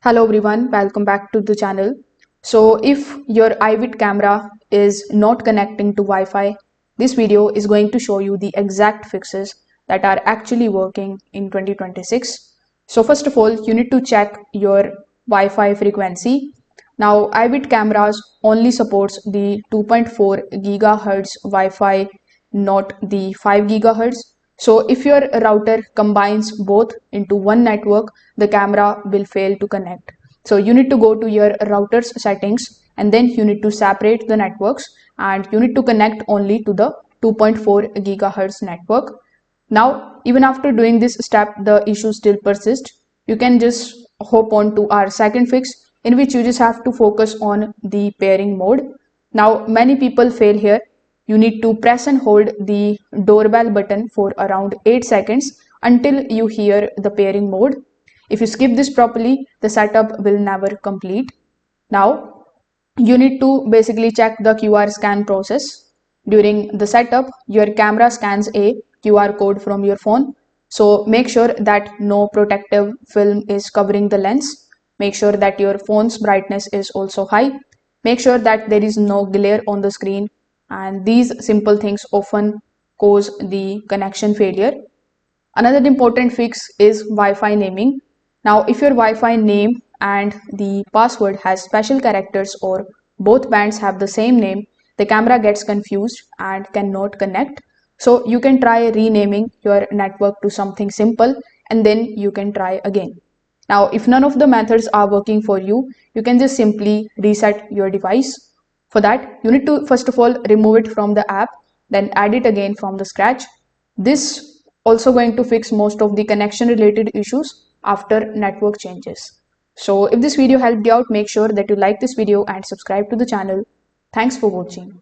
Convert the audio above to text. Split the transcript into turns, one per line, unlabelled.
Hello everyone, welcome back to the channel. So if your AIWIT camera is not connecting to Wi-Fi, this video is going to show you the exact fixes that are actually working in 2026. So first of all, you need to check your Wi-Fi frequency. Now AIWIT cameras only supports the 2.4 gigahertz Wi-Fi, not the 5 gigahertz. So if your router combines both into one network, the camera will fail to connect. So you need to go to your router's settings and then you need to separate the networks and you need to connect only to the 2.4 gigahertz network. Now, even after doing this step, the issue still persists. You can just hop on to our second fix, in which you just have to focus on the pairing mode. Now, many people fail here. You need to press and hold the doorbell button for around 8 seconds until you hear the pairing mode. If you skip this properly, the setup will never complete. Now, you need to basically check the QR scan process. During the setup, your camera scans a QR code from your phone. So make sure that no protective film is covering the lens. Make sure that your phone's brightness is also high. Make sure that there is no glare on the screen. And these simple things often cause the connection failure. Another important fix is Wi-Fi naming. Now, if your Wi-Fi name and the password has special characters or both bands have the same name, the camera gets confused and cannot connect. So you can try renaming your network to something simple and then you can try again. Now, if none of the methods are working for you, you can just simply reset your device. For that, you need to first of all remove it from the app, then add it again from the scratch. This also going to fix most of the connection related issues after network changes. So if this video helped you out, make sure that you like this video and subscribe to the channel. Thanks for watching.